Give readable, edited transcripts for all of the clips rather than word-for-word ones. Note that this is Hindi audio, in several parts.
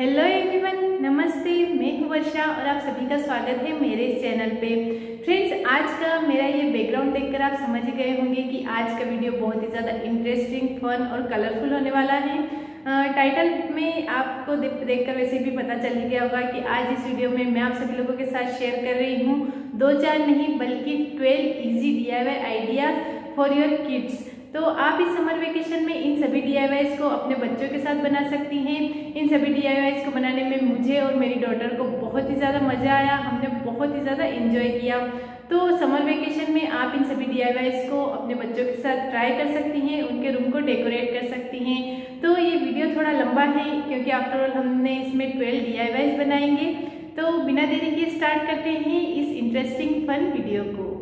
हेलो एवरीवन, नमस्ते। मैं हूँ वर्षा और आप सभी का स्वागत है मेरे इस चैनल पे। फ्रेंड्स, आज का मेरा ये बैकग्राउंड देखकर आप समझ ही गए होंगे कि आज का वीडियो बहुत ही ज़्यादा इंटरेस्टिंग, फन और कलरफुल होने वाला है। टाइटल में आपको देखकर वैसे भी पता चल ही गया होगा कि आज इस वीडियो में मैं आप सभी लोगों के साथ शेयर कर रही हूँ 2-4 नहीं बल्कि 12 easy DIY ideas for your kids. तो आप इस समर वेकेशन में इन सभी DIYs को अपने बच्चों के साथ बना सकती हैं। इन सभी DIYs को बनाने में मुझे और मेरी डॉटर को बहुत ही ज़्यादा मज़ा आया, हमने बहुत ही ज़्यादा एंजॉय किया। तो समर वेकेशन में आप इन सभी DIYs को अपने बच्चों के साथ ट्राई कर सकती हैं, उनके रूम को डेकोरेट कर सकती हैं। तो ये वीडियो थोड़ा लंबा है क्योंकि आफ्टर ऑल हमने इसमें 12 DIYs बनाएंगे। तो बिना देरी के स्टार्ट करते हैं इस इंटरेस्टिंग फन वीडियो को।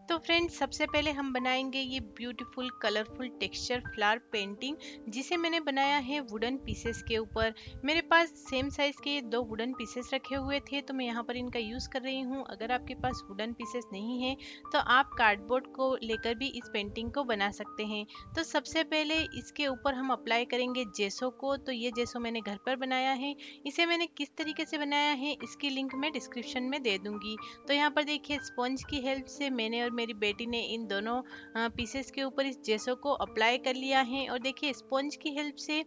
तो फ्रेंड्स, सबसे पहले हम बनाएंगे ये beautiful colourful texture flower painting, जिसे मैंने बनाया है वुडन पीसेस के ऊपर। मेरे पास सेम साइज के 2 वुडन पीसेस रखे हुए थे, तो मैं यहाँ पर इनका यूज़ कर रही हूँ। अगर आपके पास वुडन पीसेस नहीं है तो आप कार्डबोर्ड को लेकर भी इस पेंटिंग को बना सकते हैं। तो सबसे पहले इसके ऊपर हम अप्लाई करेंगे जेसो को। तो ये जेसो मैंने घर पर बनाया है। इसे मैंने किस तरीके से बनाया है इसकी लिंक मैं डिस्क्रिप्शन में दे दूंगी। तो यहाँ पर देखिए, स्पंज की हेल्प से मैंने और मेरी बेटी ने इन दोनों पीसेस के ऊपर इस जेसो को अप्लाई कर लिया है। और देखिए, स्पंज की हेल्प से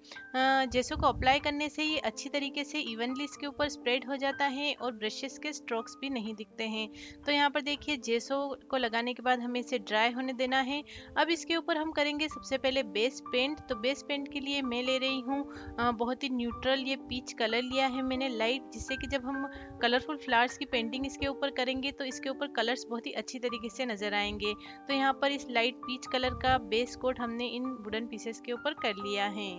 जेसो को अप्लाई करने से ये अच्छी तरीके से इवनली इसके ऊपर स्प्रेड हो जाता है और ब्रशेस के स्ट्रोक्स भी नहीं दिखते हैं। तो यहाँ पर देखिए, जेसो को लगाने के बाद हमें इसे ड्राई होने देना है। अब इसके ऊपर हम करेंगे सबसे पहले बेस पेंट। तो बेस पेंट के लिए मैं ले रही हूँ बहुत ही न्यूट्रल ये पीच कलर लिया है मैंने लाइट, जिससे कि जब हम कलरफुल फ्लावर्स की पेंटिंग इसके ऊपर करेंगे तो इसके ऊपर कलर्स बहुत ही अच्छी तरीके से नजर आएंगे। तो यहाँ पर इस लाइट पीच कलर का बेस कोट हमने इन वुडन पीसेस के ऊपर कर लिया है।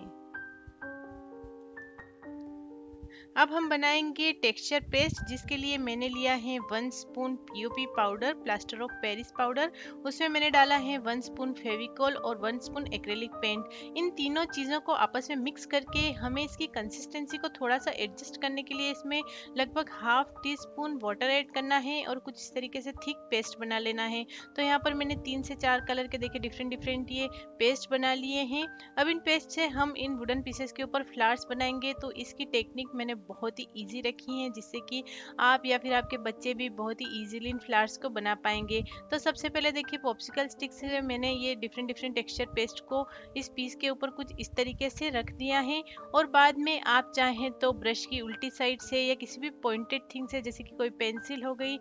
अब हम बनाएंगे टेक्सचर पेस्ट, जिसके लिए मैंने लिया है 1 spoon POP powder, plaster of Paris powder. उसमें मैंने डाला है 1 स्पून फेविकोल और 1 स्पून एक्रेलिक पेंट। इन तीनों चीज़ों को आपस में मिक्स करके हमें इसकी कंसिस्टेंसी को थोड़ा सा एडजस्ट करने के लिए इसमें लगभग ½ टीस्पून वाटर ऐड करना है और कुछ इस तरीके से थिक पेस्ट बना लेना है। तो यहाँ पर मैंने 3 से 4 कलर के देखिए डिफरेंट ये पेस्ट बना लिए हैं। अब इन पेस्ट से हम इन वुडन पीसेस के ऊपर फ्लावर्स बनाएंगे। तो इसकी टेक्निक मैंने बहुत ही इजी रखी है, जिससे कि आप या फिर आपके बच्चे भी बहुत ही इजीली इन फ्लावर्स को बना पाएंगे। तो सबसे पहले देखिए, पॉप्सिकल स्टिक से मैंने ये डिफरेंट टेक्सचर पेस्ट को इस पीस के ऊपर कुछ इस तरीके से रख दिया है। और बाद में आप चाहें तो ब्रश की उल्टी साइड से या किसी भी पॉइंटेड थिंग से, जैसे कि कोई पेंसिल हो गई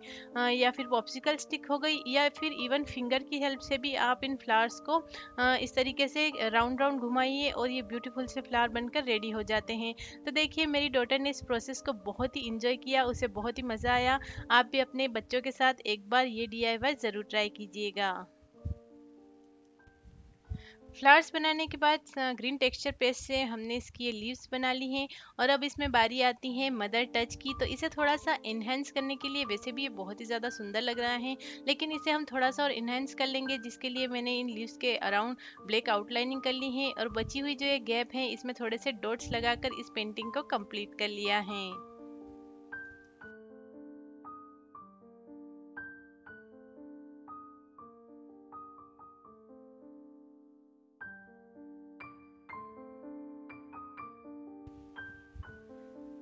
या फिर पॉप्सिकल स्टिक हो गई या फिर इवन फिंगर की हेल्प से भी आप इन फ्लावर्स को इस तरीके से राउंड राउंड घुमाइए और ये ब्यूटीफुल से फ्लावर बनकर रेडी हो जाते हैं। तो देखिए, मेरी डॉटर ने इस प्रोसेस को बहुत ही इंजॉय किया, उसे बहुत ही मज़ा आया। आप भी अपने बच्चों के साथ एक बार ये DIY ज़रूर ट्राई कीजिएगा। फ्लावर्स बनाने के बाद ग्रीन टेक्सचर पेस्ट से हमने इसकी ये लीव्स बना ली हैं। और अब इसमें बारी आती है मदर टच की। तो इसे थोड़ा सा इन्हेंस करने के लिए, वैसे भी ये बहुत ही ज़्यादा सुंदर लग रहा है, लेकिन इसे हम थोड़ा सा और इन्हेंस कर लेंगे, जिसके लिए मैंने इन लीव्स के अराउंड ब्लैक आउटलाइनिंग कर ली है और बची हुई जो ये गैप है इसमें थोड़े से डॉट्स लगाकर इस पेंटिंग को कंप्लीट कर लिया है।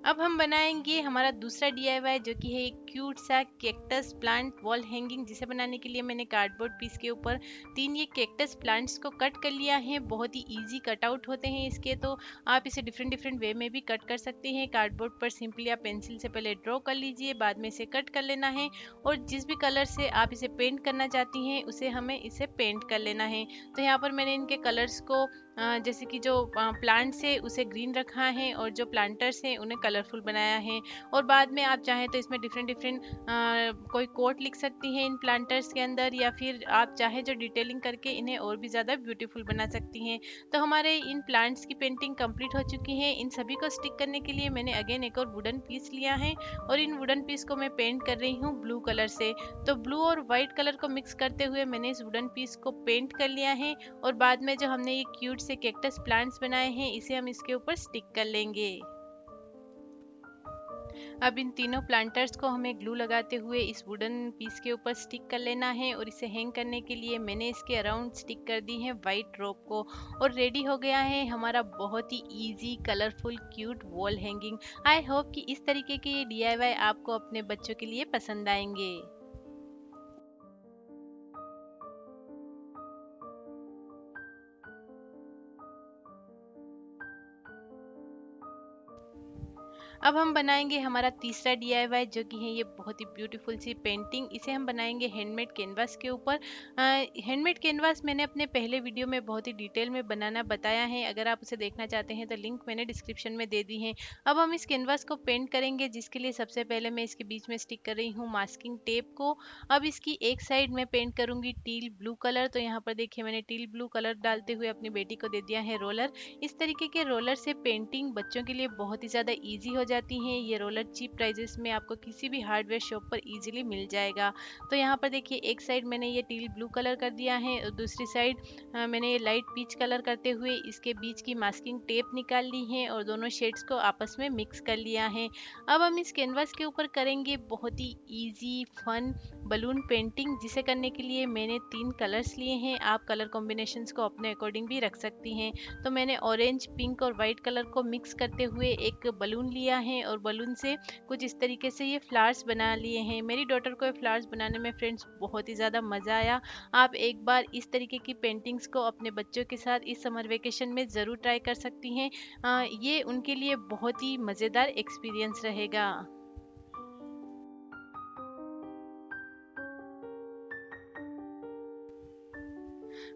अब हम बनाएंगे हमारा दूसरा DIY, जो कि है एक क्यूट सा कैक्टस प्लांट वॉल हैंगिंग, जिसे बनाने के लिए मैंने कार्डबोर्ड पीस के ऊपर 3 ये कैक्टस प्लांट्स को कट कर लिया है। बहुत ही इजी कट आउट होते हैं इसके, तो आप इसे डिफरेंट वे में भी कट कर सकते हैं। कार्डबोर्ड पर सिंपली आप पेंसिल से पहले ड्रॉ कर लीजिए, बाद में इसे कट कर लेना है और जिस भी कलर से आप इसे पेंट करना चाहती हैं उसे हमें इसे पेंट कर लेना है। तो यहाँ पर मैंने इनके कलर्स को जैसे कि जो प्लांट्स है उसे ग्रीन रखा है और जो प्लांटर्स हैं उन्हें कलरफुल बनाया है। और बाद में आप चाहें तो इसमें डिफरेंट कोई कोट लिख सकती हैं इन प्लांटर्स के अंदर, या फिर आप चाहे जो डिटेलिंग करके इन्हें और भी ज़्यादा ब्यूटीफुल बना सकती हैं। तो हमारे इन प्लांट्स की पेंटिंग कंप्लीट हो चुकी है। इन सभी को स्टिक करने के लिए मैंने अगेन एक और वुडन पीस लिया है और इन वुडन पीस को मैं पेंट कर रही हूँ ब्लू कलर से। तो ब्लू और वाइट कलर को मिक्स करते हुए मैंने इस वुडन पीस को पेंट कर लिया है और बाद में जो हमने ये क्यूट से कैक्टस प्लांट्स बनाए हैं इसे हम इसके ऊपर स्टिक कर लेंगे। अब इन तीनों प्लांटर्स को हमें ग्लू लगाते हुए इस वुडन पीस के ऊपर स्टिक कर लेना है और इसे हैंग करने के लिए मैंने इसके अराउंड स्टिक कर दी है वाइट रोप को। और रेडी हो गया है हमारा बहुत ही easy colourful cute wall hanging. I hope कि इस तरीके के ये DIY आपको अपने बच्चों के लिए पसंद आएंगे। अब हम बनाएंगे हमारा तीसरा DIY, जो कि है ये बहुत ही ब्यूटीफुल सी पेंटिंग। इसे हम बनाएंगे हैंडमेड कैनवास के ऊपर। हैंडमेड कैनवास मैंने अपने पहले वीडियो में बहुत ही डिटेल में बनाना बताया है, अगर आप उसे देखना चाहते हैं तो लिंक मैंने डिस्क्रिप्शन में दे दी है। अब हम इस कैनवास को पेंट करेंगे, जिसके लिए सबसे पहले मैं इसके बीच में स्टिक कर रही हूँ मास्किंग टेप को। अब इसकी एक साइड में पेंट करूंगी टील ब्लू कलर। तो यहाँ पर देखिए मैंने टील ब्लू कलर डालते हुए अपनी बेटी को दे दिया है रोलर। इस तरीके के रोलर से पेंटिंग बच्चों के लिए बहुत ही ज़्यादा इजी हो जाती है। ये रोलर चीप प्राइजेस में आपको किसी भी हार्डवेयर शॉप पर इजीली मिल जाएगा। तो यहाँ पर देखिए एक साइड मैंने ये टील ब्लू कलर कर दिया है और दूसरी साइड मैंने ये लाइट पीच कलर करते हुए इसके बीच की मास्किंग टेप निकाल ली है और दोनों शेड्स को आपस में मिक्स कर लिया है। अब हम इस कैनवास के ऊपर करेंगे बहुत ही ईजी फन बलून पेंटिंग, जिसे करने के लिए मैंने 3 कलर्स लिए हैं। आप कलर कॉम्बिनेशंस को अपने अकॉर्डिंग भी रख सकती हैं। तो मैंने ऑरेंज पिंक और वाइट कलर को मिक्स करते हुए एक बलून लिया है और बलून से कुछ इस तरीके से ये फ्लावर्स बना लिए हैं। मेरी डॉटर को ये फ्लावर्स बनाने में फ्रेंड्स बहुत ही ज़्यादा मज़ा आया। आप एक बार इस तरीके की पेंटिंग्स को अपने बच्चों के साथ इस समर वेकेशन में ज़रूर ट्राई कर सकती हैं। ये उनके लिए बहुत ही मज़ेदार एक्सपीरियंस रहेगा।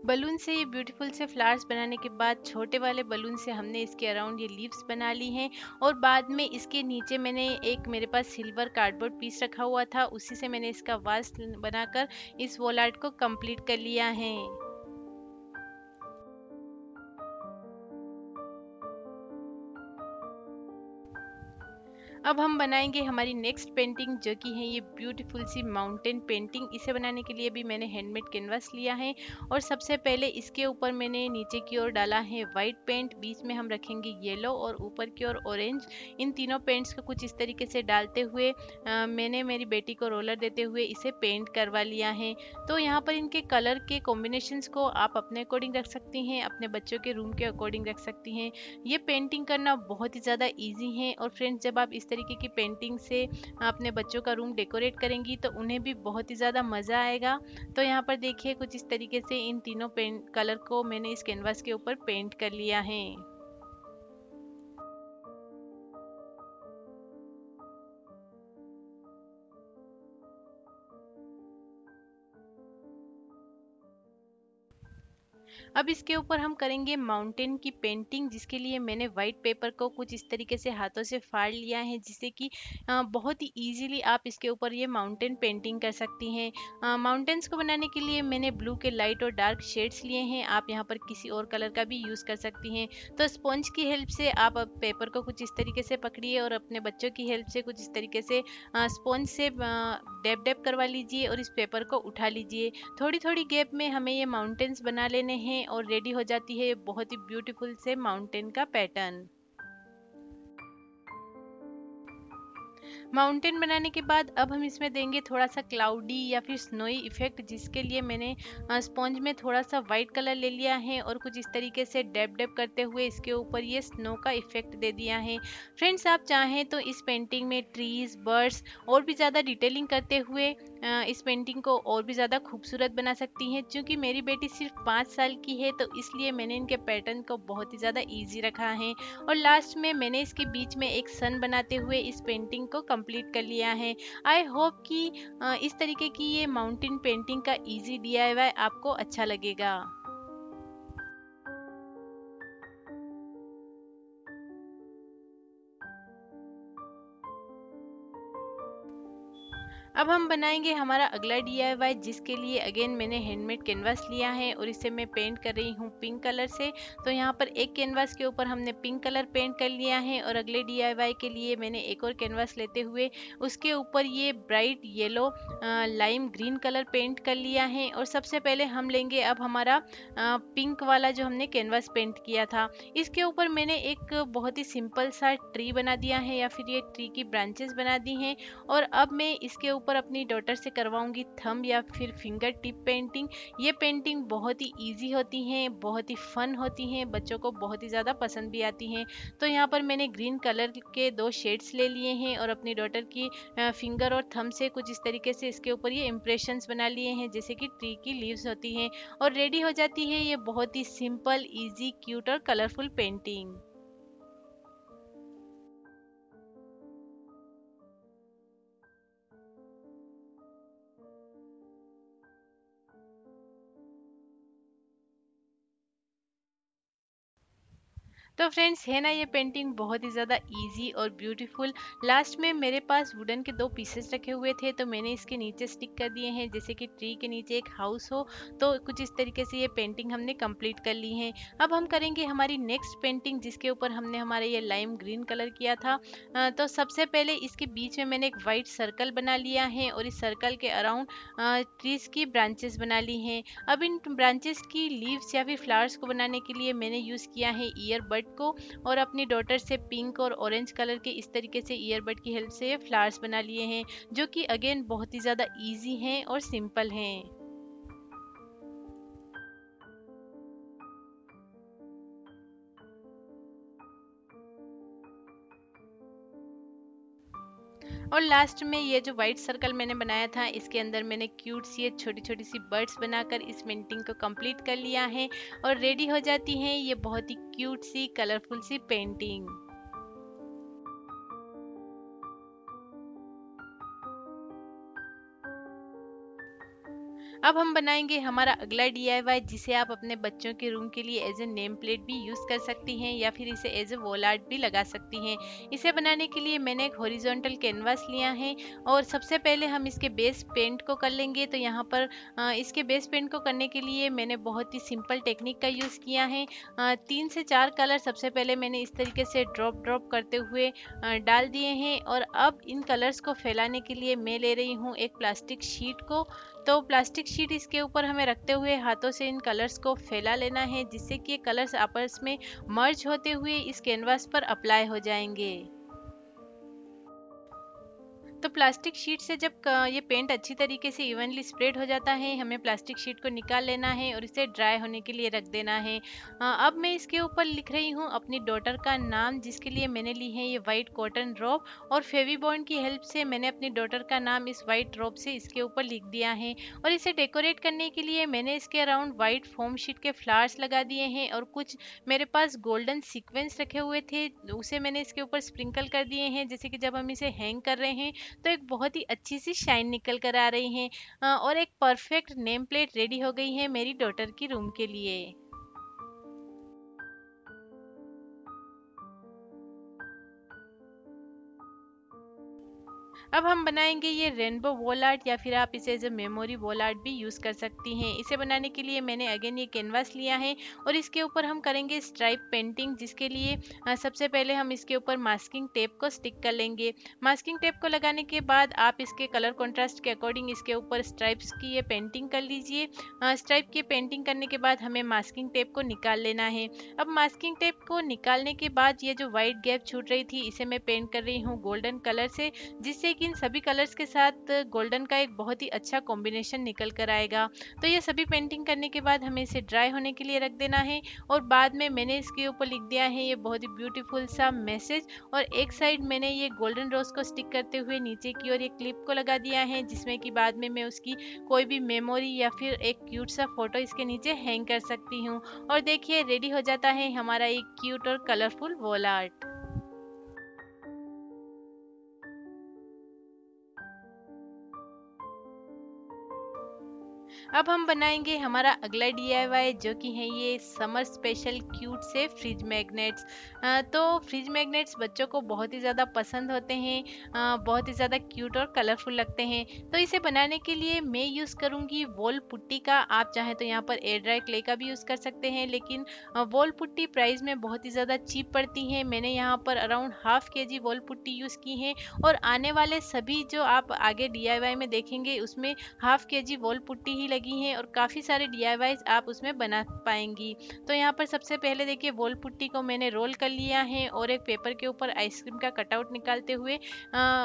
बलून से ये ब्यूटीफुल से फ्लावर्स बनाने के बाद छोटे वाले बलून से हमने इसके अराउंड ये लीव्स बना ली हैं। और बाद में इसके नीचे मैंने एक मेरे पास सिल्वर कार्डबोर्ड पीस रखा हुआ था, उसी से मैंने इसका वास बनाकर इस वॉल आर्ट को कंप्लीट कर लिया है। अब हम बनाएंगे हमारी नेक्स्ट पेंटिंग, जो कि है ये ब्यूटीफुल सी माउंटेन पेंटिंग। इसे बनाने के लिए भी मैंने हैंडमेड कैनवास लिया है और सबसे पहले इसके ऊपर मैंने नीचे की ओर डाला है वाइट पेंट, बीच में हम रखेंगे येलो और ऊपर की ओर ऑरेंज। इन तीनों पेंट्स को कुछ इस तरीके से डालते हुए मैंने मेरी बेटी को रोलर देते हुए इसे पेंट करवा लिया है। तो यहाँ पर इनके कलर के कॉम्बिनेशंस को आप अपने अकॉर्डिंग रख सकती हैं, अपने बच्चों के रूम के अकॉर्डिंग रख सकती हैं। ये पेंटिंग करना बहुत ही ज़्यादा इजी है और फ्रेंड्स जब आप इस तरीके की पेंटिंग से अपने बच्चों का रूम डेकोरेट करेंगी तो उन्हें भी बहुत ही ज़्यादा मज़ा आएगा। तो यहाँ पर देखिए कुछ इस तरीके से इन तीनों पेंट कलर को मैंने इस कैनवास के ऊपर पेंट कर लिया है। अब इसके ऊपर हम करेंगे माउंटेन की पेंटिंग, जिसके लिए मैंने व्हाइट पेपर को कुछ इस तरीके से हाथों से फाड़ लिया है, जिससे कि बहुत ही इजीली आप इसके ऊपर ये माउंटेन पेंटिंग कर सकती हैं। माउंटेन्स को बनाने के लिए मैंने ब्लू के लाइट और डार्क शेड्स लिए हैं, आप यहाँ पर किसी और कलर का भी यूज़ कर सकती हैं। तो स्पॉन्ज की हेल्प से आप पेपर को कुछ इस तरीके से पकड़िए और अपने बच्चों की हेल्प से कुछ इस तरीके से स्पॉन्ज से डैब डैब करवा लीजिए और इस पेपर को उठा लीजिए। थोड़ी थोड़ी गैप में हमें ये माउंटेन्स बना लेने हैं और रेडी हो जाती है बहुत ही ब्यूटीफुल से माउंटेन का पैटर्न। माउंटेन बनाने के बाद अब हम इसमें देंगे थोड़ा सा क्लाउडी या फिर स्नोई इफेक्ट, जिसके लिए मैंने स्पॉन्ज में थोड़ा सा वाइट कलर ले लिया है और कुछ इस तरीके से डैब डैब करते हुए इसके ऊपर ये स्नो का इफेक्ट दे दिया है। फ्रेंड्स आप चाहें तो इस पेंटिंग में ट्रीज बर्ड्स और भी ज़्यादा डिटेलिंग करते हुए इस पेंटिंग को और भी ज़्यादा खूबसूरत बना सकती हैं। क्योंकि मेरी बेटी सिर्फ 5 साल की है तो इसलिए मैंने इनके पैटर्न को बहुत ही ज़्यादा ईजी रखा है। और लास्ट में मैंने इसके बीच में एक सन बनाते हुए इस पेंटिंग को कंप्लीट कर लिया है। आई होप कि इस तरीके की ये माउंटेन पेंटिंग का इजी DIY आपको अच्छा लगेगा। अब हम बनाएंगे हमारा अगला DIY, जिसके लिए अगेन मैंने हैंडमेड कैनवास लिया है और इसे मैं पेंट कर रही हूँ पिंक कलर से। तो यहाँ पर एक कैनवास के ऊपर हमने पिंक कलर पेंट कर लिया है और अगले DIY के लिए मैंने एक और कैनवास लेते हुए उसके ऊपर ये bright yellow lime green colour paint कर लिया है। और सबसे पहले हम लेंगे अब हमारा पिंक वाला जो हमने कैनवास पेंट किया था, इसके ऊपर मैंने एक बहुत ही सिंपल सा ट्री बना दिया है या फिर ये ट्री की ब्रांचेस बना दी हैं। और अब मैं इसके ऊपर अपनी डॉटर से करवाऊंगी थंब या फिर फिंगर टिप पेंटिंग। ये पेंटिंग बहुत ही इजी होती हैं, बहुत ही फन होती हैं, बच्चों को बहुत ही ज़्यादा पसंद भी आती हैं। तो यहाँ पर मैंने ग्रीन कलर के 2 शेड्स ले लिए हैं और अपनी डॉटर की फिंगर और थंब से कुछ इस तरीके से इसके ऊपर ये इम्प्रेशंस बना लिए हैं, जैसे कि ट्री की लीव्स होती हैं। और रेडी हो जाती है ये बहुत ही सिंपल, इजी, क्यूट और कलरफुल पेंटिंग। तो फ्रेंड्स, है ना ये पेंटिंग बहुत ही ज़्यादा इजी और ब्यूटीफुल। लास्ट में मेरे पास वुडन के 2 पीसेस रखे हुए थे, तो मैंने इसके नीचे स्टिक कर दिए हैं, जैसे कि ट्री के नीचे एक हाउस हो। तो कुछ इस तरीके से ये पेंटिंग हमने कंप्लीट कर ली है। अब हम करेंगे हमारी नेक्स्ट पेंटिंग, जिसके ऊपर हमने हमारा ये लाइम ग्रीन कलर किया था। तो सबसे पहले इसके बीच में मैंने एक वाइट सर्कल बना लिया है और इस सर्कल के अराउंड ट्रीज की ब्रांचेस बना ली हैं। अब इन ब्रांचेस की लीव्स या फिर फ्लावर्स को बनाने के लिए मैंने यूज़ किया है ईयरबड को, और अपनी डॉटर से पिंक और ऑरेंज कलर के इस तरीके से ईयरबड की हेल्प से फ्लावर्स बना लिए हैं, जो कि अगेन बहुत ही ज़्यादा इजी हैं और सिंपल हैं। और लास्ट में ये जो व्हाइट सर्कल मैंने बनाया था, इसके अंदर मैंने क्यूट सी ये छोटी छोटी सी बर्ड्स बनाकर इस पेंटिंग को कंप्लीट कर लिया है और रेडी हो जाती है ये बहुत ही क्यूट सी कलरफुल सी पेंटिंग। अब हम बनाएंगे हमारा अगला DIY, जिसे आप अपने बच्चों के रूम के लिए एज ए नेम प्लेट भी यूज़ कर सकती हैं या फिर इसे एज ए वॉल आर्ट भी लगा सकती हैं। इसे बनाने के लिए मैंने एक हॉरिजॉन्टल कैनवास लिया है और सबसे पहले हम इसके बेस पेंट को कर लेंगे। तो यहाँ पर इसके बेस पेंट को करने के लिए मैंने बहुत ही सिंपल टेक्निक का यूज़ किया है। 3 से 4 कलर सबसे पहले मैंने इस तरीके से ड्रॉप ड्रॉप करते हुए डाल दिए हैं और अब इन कलर्स को फैलाने के लिए मैं ले रही हूँ एक प्लास्टिक शीट को। तो प्लास्टिक शीट इसके ऊपर हमें रखते हुए हाथों से इन कलर्स को फैला लेना है, जिससे कि ये कलर्स आपस में मर्ज होते हुए इस कैनवास पर अप्लाई हो जाएंगे। तो प्लास्टिक शीट से जब ये पेंट अच्छी तरीके से इवनली स्प्रेड हो जाता है, हमें प्लास्टिक शीट को निकाल लेना है और इसे ड्राई होने के लिए रख देना है। अब मैं इसके ऊपर लिख रही हूँ अपनी डॉटर का नाम, जिसके लिए मैंने ली है ये वाइट कॉटन ड्रॉप और फेविबॉन्ड की हेल्प से मैंने अपनी डॉटर का नाम इस वाइट ड्रॉप से इसके ऊपर लिख दिया है। और इसे डेकोरेट करने के लिए मैंने इसके अराउंड वाइट फोम शीट के फ्लावर्स लगा दिए हैं और कुछ मेरे पास गोल्डन सीक्वेंस रखे हुए थे, उसे मैंने इसके ऊपर स्प्रिंकल कर दिए हैं, जैसे कि जब हम इसे हैंग कर रहे हैं तो एक बहुत ही अच्छी सी शाइन निकल कर आ रही है। और एक परफेक्ट नेम प्लेट रेडी हो गई है मेरी डॉटर की रूम के लिए। अब हम बनाएंगे ये रेनबो वॉल आर्ट या फिर आप इसे as a memory wall art भी यूज़ कर सकती हैं। इसे बनाने के लिए मैंने अगेन ये कैनवास लिया है और इसके ऊपर हम करेंगे स्ट्राइप पेंटिंग, जिसके लिए सबसे पहले हम इसके ऊपर मास्किंग टेप को स्टिक कर लेंगे। मास्किंग टेप को लगाने के बाद आप इसके कलर कॉन्ट्रास्ट के अकॉर्डिंग इसके ऊपर स्ट्राइप्स की ये पेंटिंग कर लीजिए। स्ट्राइप की पेंटिंग करने के बाद हमें मास्किंग टेप को निकाल लेना है। अब मास्किंग टेप को निकालने के बाद ये जो व्हाइट गैप छूट रही थी, इसे मैं पेंट कर रही हूँ गोल्डन कलर से, जिससे कि इन सभी कलर्स के साथ गोल्डन का एक बहुत ही अच्छा कॉम्बिनेशन निकल कर आएगा। तो ये सभी पेंटिंग करने के बाद हमें इसे ड्राई होने के लिए रख देना है और बाद में मैंने इसके ऊपर लिख दिया है ये बहुत ही ब्यूटीफुल सा मैसेज। और एक साइड मैंने ये गोल्डन रोज को स्टिक करते हुए नीचे की ओर ये क्लिप को लगा दिया है, जिसमें कि बाद में मैं उसकी कोई भी मेमोरी या फिर एक क्यूट सा फोटो इसके नीचे हैंग कर सकती हूँ। और देखिए रेडी हो जाता है हमारा एक क्यूट और कलरफुल वॉल आर्ट। अब हम बनाएंगे हमारा अगला DIY, जो कि है ये समर स्पेशल क्यूट से फ्रिज मैग्नेट्स। तो फ्रिज मैग्नेट्स बच्चों को बहुत ही ज़्यादा पसंद होते हैं, बहुत ही ज़्यादा क्यूट और कलरफुल लगते हैं। तो इसे बनाने के लिए मैं यूज़ करूँगी वॉल पुट्टी का। आप चाहें तो यहाँ पर एयर ड्राई क्ले का भी यूज़ कर सकते हैं, लेकिन वॉल पुट्टी प्राइस में बहुत ही ज़्यादा चीप पड़ती है। मैंने यहाँ पर around ½ kg wall putty use की है, और आने वाले सभी जो आप आगे DIY में देखेंगे उसमें ½ kg वॉल पुट्टी ही लगी हैं, और काफ़ी सारे DIYs आप उसमें बना पाएंगी। तो यहाँ पर सबसे पहले देखिए वॉल पुट्टी को मैंने रोल कर लिया है, और एक पेपर के ऊपर आइसक्रीम का कटआउट निकालते हुए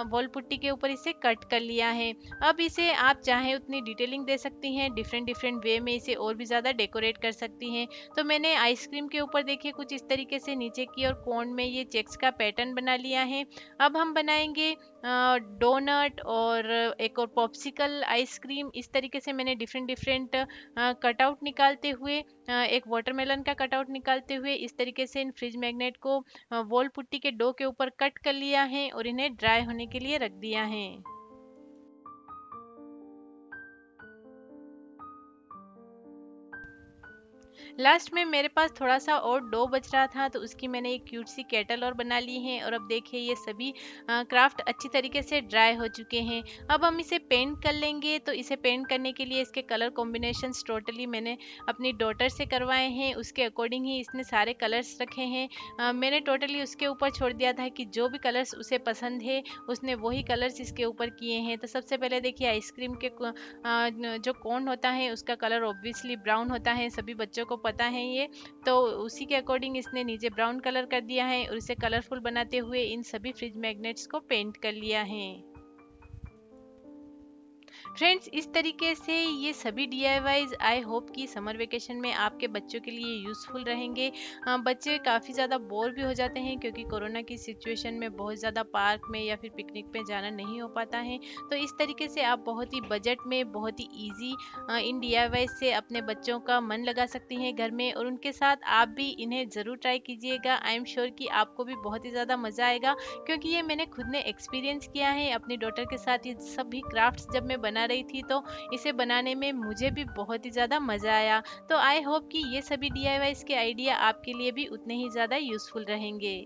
वॉल पुट्टी के ऊपर इसे कट कर लिया है। अब इसे आप चाहें उतनी डिटेलिंग दे सकती हैं, डिफरेंट डिफरेंट वे में इसे और भी ज़्यादा डेकोरेट कर सकती हैं। तो मैंने आइसक्रीम के ऊपर देखिए कुछ इस तरीके से नीचे की और कोन में ये चेक्स का पैटर्न बना लिया है। अब हम बनाएंगे डोनट और एक और पॉप्सिकल आइसक्रीम। इस तरीके से मैंने डिफरेंट डिफरेंट कटआउट निकालते हुए, एक वाटरमेलन का कटआउट निकालते हुए, इस तरीके से इन फ्रिज मैग्नेट को वॉल पुट्टी के डो के ऊपर कट कर लिया है और इन्हें ड्राई होने के लिए रख दिया है। लास्ट में मेरे पास थोड़ा सा और डो बच रहा था, तो उसकी मैंने एक क्यूट सी केटल और बना ली है। और अब देखिए ये सभी क्राफ्ट अच्छी तरीके से ड्राई हो चुके हैं। अब हम इसे पेंट कर लेंगे। तो इसे पेंट करने के लिए इसके कलर कॉम्बिनेशंस टोटली मैंने अपनी डॉटर से करवाए हैं, उसके अकॉर्डिंग ही इसने सारे कलर्स रखे हैं। मैंने टोटली उसके ऊपर छोड़ दिया था कि जो भी कलर्स उसे पसंद है उसने वही कलर्स इसके ऊपर किए हैं। तो सबसे पहले देखिए आइसक्रीम के जो कोन होता है उसका कलर ऑब्वियसली ब्राउन होता है, सभी बच्चों को पता है ये। तो उसी के अकॉर्डिंग इसने नीचे ब्राउन कलर कर दिया है, और इसे कलरफुल बनाते हुए इन सभी फ्रिज मैग्नेट्स को पेंट कर लिया है। फ्रेंड्स, इस तरीके से ये सभी DIYs आई होप कि समर वेकेशन में आपके बच्चों के लिए यूज़फुल रहेंगे। बच्चे काफ़ी ज़्यादा बोर भी हो जाते हैं, क्योंकि कोरोना की सिचुएशन में बहुत ज़्यादा पार्क में या फिर पिकनिक पे जाना नहीं हो पाता है। तो इस तरीके से आप बहुत ही बजट में, बहुत ही ईजी इन DIYs से अपने बच्चों का मन लगा सकती हैं घर में, और उनके साथ आप भी इन्हें ज़रूर ट्राई कीजिएगा। आई एम श्योर कि आपको भी बहुत ही ज़्यादा मज़ा आएगा, क्योंकि ये मैंने खुद ने एक्सपीरियंस किया है अपनी डॉटर के साथ। ये सभी क्राफ्ट्स जब मैं बना रही थी, तो इसे बनाने में मुझे भी बहुत ही ज़्यादा मज़ा आया। तो आई होप कि ये सभी DIYs के आइडिया आपके लिए भी उतने ही ज़्यादा यूज़फुल रहेंगे।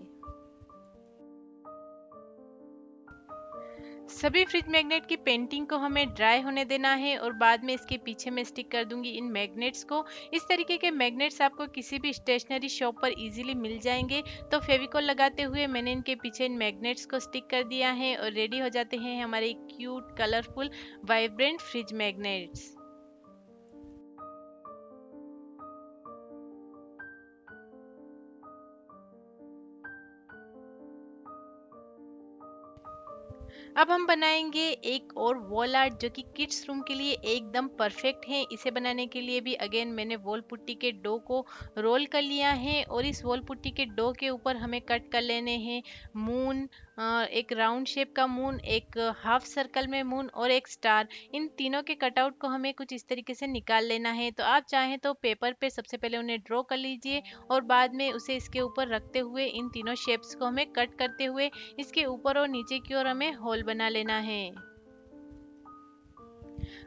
सभी फ्रिज मैग्नेट की पेंटिंग को हमें ड्राई होने देना है, और बाद में इसके पीछे मैं स्टिक कर दूंगी इन मैग्नेट्स को। इस तरीके के मैग्नेट्स आपको किसी भी स्टेशनरी शॉप पर इजीली मिल जाएंगे। तो फेविकॉल लगाते हुए मैंने इनके पीछे इन मैग्नेट्स को स्टिक कर दिया है, और रेडी हो जाते हैं हमारे cute colourful vibrant fridge magnets. अब हम बनाएंगे एक और वॉल आर्ट, जो कि किड्स रूम के लिए एकदम परफेक्ट है। इसे बनाने के लिए भी अगेन मैंने वॉल पुट्टी के डो को रोल कर लिया है, और इस वॉल पुट्टी के डो के ऊपर हमें कट कर लेने हैं मून, एक राउंड शेप का मून, एक हाफ सर्कल में मून, और एक स्टार। इन तीनों के कटआउट को हमें कुछ इस तरीके से निकाल लेना है। तो आप चाहें तो पेपर पे सबसे पहले उन्हें ड्रॉ कर लीजिए, और बाद में उसे इसके ऊपर रखते हुए इन तीनों शेप्स को हमें कट करते हुए इसके ऊपर और नीचे की ओर हमें होल बना लेना है।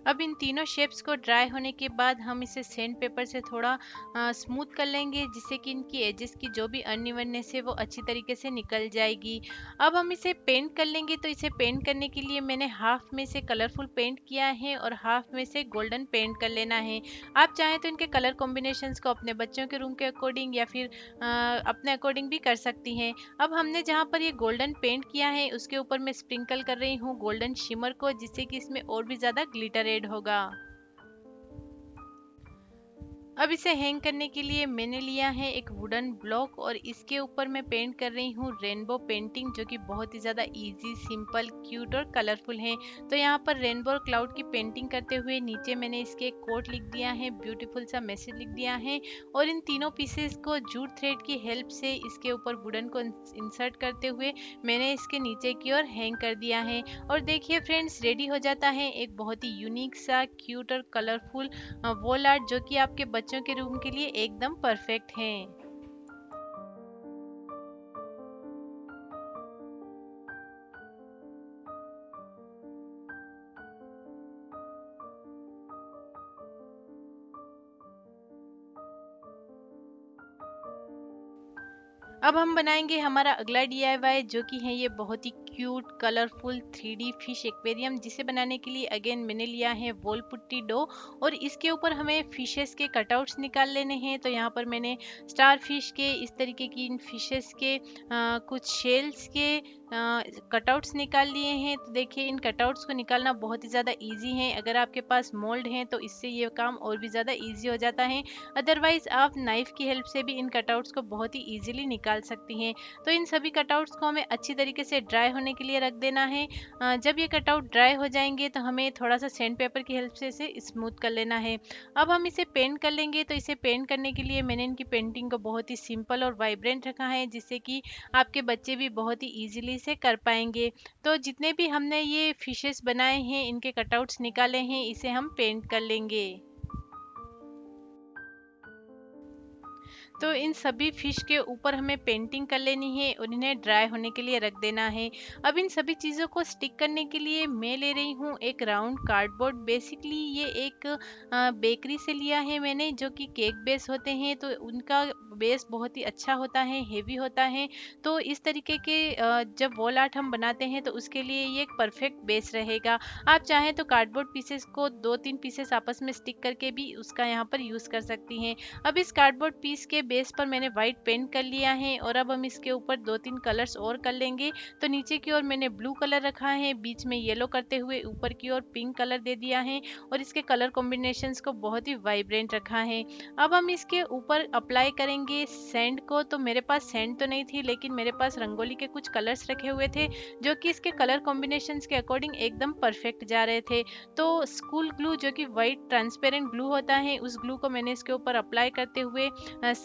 अब इन तीनों शेप्स को ड्राई होने के बाद हम इसे सैंड पेपर से थोड़ा स्मूथ कर लेंगे, जिससे कि इनकी एजेस की जो भी अनइवननेस है वो अच्छी तरीके से निकल जाएगी। अब हम इसे पेंट कर लेंगे। तो इसे पेंट करने के लिए मैंने हाफ में से कलरफुल पेंट किया है, और हाफ में से गोल्डन पेंट कर लेना है। आप चाहें तो इनके कलर कॉम्बिनेशंस को अपने बच्चों के रूम के अकॉर्डिंग या फिर अपने अकॉर्डिंग भी कर सकती हैं। अब हमने जहाँ पर ये गोल्डन पेंट किया है उसके ऊपर मैं स्प्रिंकल कर रही हूँ गोल्डन शिमर को, जिससे कि इसमें और भी ज़्यादा ग्लिटर ऐड होगा। अब इसे हैंग करने के लिए मैंने लिया है एक वुडन ब्लॉक, और इसके ऊपर मैं पेंट कर रही हूँ रेनबो पेंटिंग, जो कि बहुत ही ज़्यादा इजी, सिंपल, क्यूट और कलरफुल है। तो यहाँ पर रेनबो और क्लाउड की पेंटिंग करते हुए नीचे मैंने इसके एक कोट लिख दिया है, ब्यूटीफुल सा मैसेज लिख दिया है, और इन तीनों पीसेस को जूट थ्रेड की हेल्प से इसके ऊपर वुडन को इंसर्ट करते हुए मैंने इसके नीचे की ओर हैंग कर दिया है। और देखिए फ्रेंड्स, रेडी हो जाता है एक बहुत ही यूनिक सा, क्यूट और कलरफुल वॉल आर्ट, जो कि आपके बच्चों के रूम के लिए एकदम परफेक्ट है। अब हम बनाएंगे हमारा अगला डीआईवाई, जो कि है ये बहुत ही cute colourful 3D fish aquarium, जिसे बनाने के लिए अगेन मैंने लिया है वॉल पुट्टी डो और इसके ऊपर हमें फिशेस के कटआउट्स निकाल लेने हैं। तो यहाँ पर मैंने स्टार फिश के इस तरीके की इन फिशेस के कुछ शेल्स के कटआउट्स निकाल लिए हैं। तो देखिए इन कटआउट्स को निकालना बहुत ही ज़्यादा इजी है। अगर आपके पास मोल्ड है तो इससे ये काम और भी ज़्यादा इजी हो जाता है। अदरवाइज आप नाइफ की हेल्प से भी इन कटआउट्स को बहुत ही इजीली निकाल सकती हैं। तो इन सभी कटआउट्स को हमें अच्छी तरीके से ड्राई होने के लिए रख देना है। जब ये कटआउट ड्राई हो जाएंगे तो हमें थोड़ा सा सैंड पेपर की हेल्प से इसे स्मूथ कर लेना है। अब हम इसे पेंट कर लेंगे। तो इसे पेंट करने के लिए मैंने इनकी पेंटिंग को बहुत ही सिंपल और वाइब्रेंट रखा है, जिससे कि आपके बच्चे भी बहुत ही ईजिली से कर पाएंगे। तो जितने भी हमने ये फिशेस बनाए हैं, इनके कटआउट्स निकाले हैं, इसे हम पेंट कर लेंगे। तो इन सभी फिश के ऊपर हमें पेंटिंग कर लेनी है और इन्हें ड्राई होने के लिए रख देना है। अब इन सभी चीज़ों को स्टिक करने के लिए मैं ले रही हूँ एक राउंड कार्डबोर्ड। बेसिकली ये एक बेकरी से लिया है मैंने, जो कि केक बेस होते हैं। तो उनका बेस बहुत ही अच्छा होता है, हेवी होता है। तो इस तरीके के जब वॉल आर्ट हम बनाते हैं तो उसके लिए ये एक परफेक्ट बेस रहेगा। आप चाहें तो कार्डबोर्ड पीसेस को 2-3 पीसेस आपस में स्टिक करके भी उसका यहाँ पर यूज़ कर सकती हैं। अब इस कार्डबोर्ड पीस के बेस पर मैंने व्हाइट पेंट कर लिया है और अब हम इसके ऊपर 2-3 कलर्स और कर लेंगे। तो नीचे की ओर मैंने ब्लू कलर रखा है, बीच में येलो करते हुए ऊपर की ओर पिंक कलर दे दिया है और इसके कलर कॉम्बिनेशंस को बहुत ही वाइब्रेंट रखा है। अब हम इसके ऊपर अप्लाई करेंगे सैंड को। तो मेरे पास सैंड तो नहीं थी, लेकिन मेरे पास रंगोली के कुछ कलर्स रखे हुए थे, जो कि इसके कलर कॉम्बिनेशंस के अकॉर्डिंग एकदम परफेक्ट जा रहे थे। तो स्कूल ग्लू, जो कि व्हाइट ट्रांसपेरेंट ग्लू होता है, उस ग्लू को मैंने इसके ऊपर अप्लाई करते हुए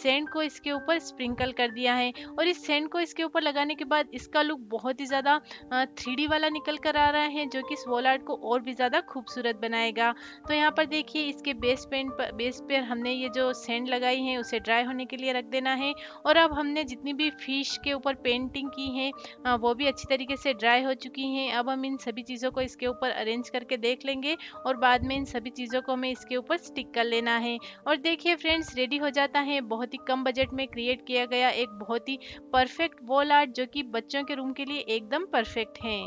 सेंड को इसके ऊपर स्प्रिंकल कर दिया है। और इस सेंड को इसके ऊपर लगाने के बाद इसका लुक बहुत ही ज़्यादा 3D वाला निकल कर आ रहा है, जो कि इस वॉल आर्ट को और भी ज़्यादा खूबसूरत बनाएगा। तो यहाँ पर देखिए इसके बेस पर हमने ये जो सेंड लगाई है उसे ड्राई होने के लिए रख देना है। और अब हमने जितनी भी फिश के ऊपर पेंटिंग की है वो भी अच्छी तरीके से ड्राई हो चुकी हैं। अब हम इन सभी चीज़ों को इसके ऊपर अरेंज करके देख लेंगे और बाद में इन सभी चीज़ों को हमें इसके ऊपर स्टिक कर लेना है। और देखिए फ्रेंड्स, रेडी हो जाता है बहुत ही कम बजट में क्रिएट किया गया एक बहुत ही परफेक्ट वॉल आर्ट, जो कि बच्चों के रूम के लिए एकदम परफेक्ट है।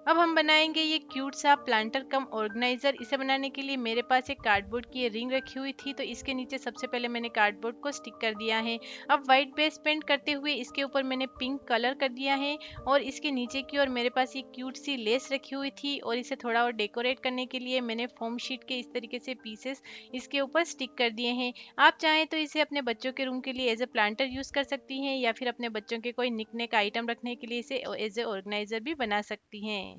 अब हम बनाएंगे ये क्यूट सा प्लांटर कम ऑर्गेनाइजर। इसे बनाने के लिए मेरे पास एक कार्डबोर्ड की रिंग रखी हुई थी, तो इसके नीचे सबसे पहले मैंने कार्डबोर्ड को स्टिक कर दिया है। अब व्हाइट बेस पेंट करते हुए इसके ऊपर मैंने पिंक कलर कर दिया है और इसके नीचे की ओर मेरे पास ये क्यूट सी लेस रखी हुई थी और इसे थोड़ा और डेकोरेट करने के लिए मैंने फोम शीट के इस तरीके से पीसेस इसके ऊपर स्टिक कर दिए हैं। आप चाहें तो इसे अपने बच्चों के रूम के लिए एज ए प्लांटर यूज कर सकती हैं, या फिर अपने बच्चों के कोई निकनेक आइटम रखने के लिए इसे एज ए ऑर्गेनाइजर भी बना सकती हैं।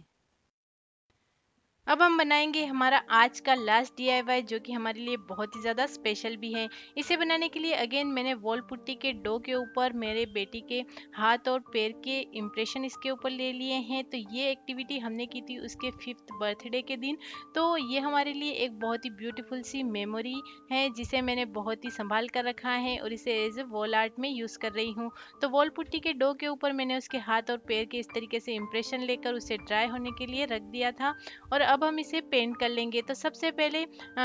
अब हम बनाएंगे हमारा आज का लास्ट डीआईवाई, जो कि हमारे लिए बहुत ही ज़्यादा स्पेशल भी है। इसे बनाने के लिए अगेन मैंने वॉल पुट्टी के डो के ऊपर मेरे बेटी के हाथ और पैर के इम्प्रेशन इसके ऊपर ले लिए हैं। तो ये एक्टिविटी हमने की थी उसके 5th बर्थडे के दिन। तो ये हमारे लिए एक बहुत ही ब्यूटीफुल सी मेमोरी है, जिसे मैंने बहुत ही संभाल कर रखा है और इसे एज ए वॉल आर्ट में यूज़ कर रही हूँ। तो वॉल पुट्टी के डो के ऊपर मैंने उसके हाथ और पैर के इस तरीके से इम्प्रेशन लेकर उसे ड्राई होने के लिए रख दिया था और अब हम इसे पेंट कर लेंगे। तो सबसे पहले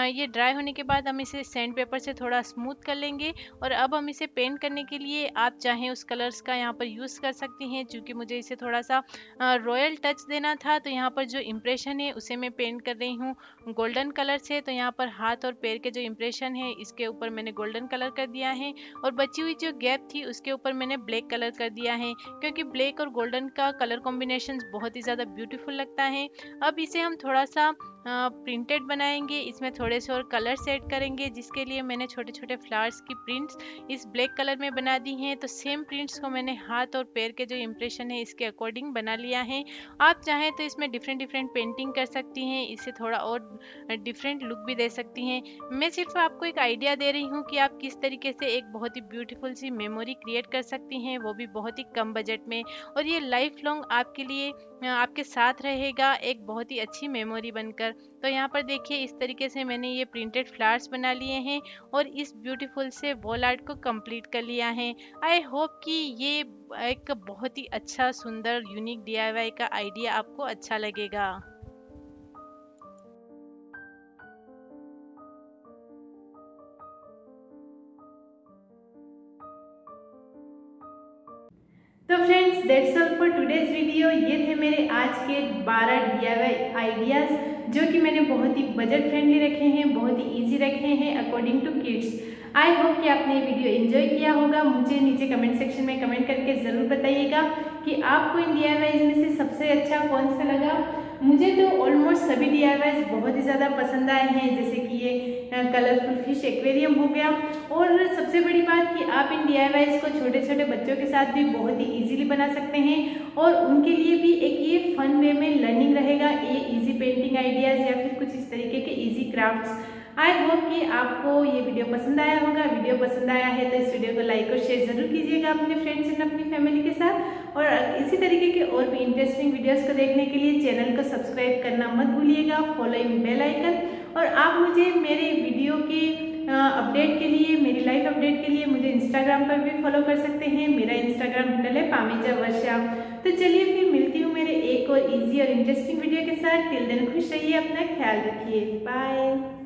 ये ड्राई होने के बाद हम इसे सैंड पेपर से थोड़ा स्मूथ कर लेंगे और अब हम इसे पेंट करने के लिए आप चाहें उस कलर्स का यहाँ पर यूज़ कर सकती हैं। क्योंकि मुझे इसे थोड़ा सा रॉयल टच देना था, तो यहाँ पर जो इम्प्रेशन है उसे मैं पेंट कर रही हूँ गोल्डन कलर से। तो यहाँ पर हाथ और पैर के जो इम्प्रेशन है इसके ऊपर मैंने गोल्डन कलर कर दिया है और बची हुई जो गैप थी उसके ऊपर मैंने ब्लैक कलर कर दिया है, क्योंकि ब्लैक और गोल्डन का कलर कॉम्बिनेशन बहुत ही ज़्यादा ब्यूटीफुल लगता है। अब इसे हम थोड़ा सा प्रिंटेड बनाएंगे, इसमें थोड़े से और कलर्स ऐड करेंगे, जिसके लिए मैंने छोटे छोटे फ्लावर्स की प्रिंट्स इस ब्लैक कलर में बना दी हैं। तो सेम प्रिंट्स को मैंने हाथ और पैर के जो इम्प्रेशन है इसके अकॉर्डिंग बना लिया है। आप चाहें तो इसमें डिफरेंट डिफरेंट पेंटिंग कर सकती हैं, इससे थोड़ा और डिफरेंट लुक भी दे सकती हैं। मैं सिर्फ आपको एक आइडिया दे रही हूँ कि आप किस तरीके से एक बहुत ही ब्यूटीफुल सी मेमोरी क्रिएट कर सकती हैं, वो भी बहुत ही कम बजट में। और ये लाइफ लॉन्ग आपके लिए आपके साथ रहेगा एक बहुत ही अच्छी मेमोरी बनकर। तो यहाँ पर देखिए इस तरीके से मैंने ये प्रिंटेड फ्लावर्स बना लिए हैं और इस ब्यूटीफुल से वॉल आर्ट को कंप्लीट कर लिया है। आई होप कि ये एक बहुत ही अच्छा सुंदर यूनिक डीआईवाई का आइडिया आपको अच्छा लगेगा। Friends, that's all for today's video. ये थे मेरे आज के 12 DIY आइडियाज जो कि मैंने बहुत ही बजट फ्रेंडली रखे हैं, बहुत ही इजी रखे हैं according to kids. I hope कि आपने ये वीडियो एंजॉय किया होगा। मुझे नीचे कमेंट सेक्शन में कमेंट करके ज़रूर बताइएगा कि आपको इन DIYs में से सबसे अच्छा कौन सा लगा। मुझे तो ऑलमोस्ट सभी DIYs बहुत ही ज़्यादा पसंद आए हैं, जैसे कि ये कलरफुल फिश एक्वेरियम हो गया। और सबसे बड़ी बात कि आप इन DIYs को छोटे छोटे बच्चों के साथ भी बहुत ही इजीली बना सकते हैं और उनके लिए भी एक ये फन वे में लर्निंग रहेगा, ये इजी पेंटिंग आइडियाज़ या फिर कुछ इस तरीके के इजी क्राफ्ट्स। आई होप कि आपको ये वीडियो पसंद आया होगा। वीडियो पसंद आया है तो इस वीडियो को लाइक और शेयर जरूर कीजिएगा अपने फ्रेंड्स एंड अपनी फैमिली के साथ। और इसी तरीके के और भी इंटरेस्टिंग वीडियोस को देखने के लिए चैनल को सब्सक्राइब करना मत भूलिएगा, फॉलोइंग बेल आइकन। और आप मुझे मेरे वीडियो के अपडेट के लिए, मेरी लाइफ अपडेट के लिए मुझे इंस्टाग्राम पर भी फॉलो कर सकते हैं। मेरा इंस्टाग्राम हैंडल है पामेजा वर्षा। तो चलिए फिर मिलती हूँ मेरे एक और इजी और इंटरेस्टिंग वीडियो के साथ। टिल देन खुश रहिए, अपना ख्याल रखिए, बाय।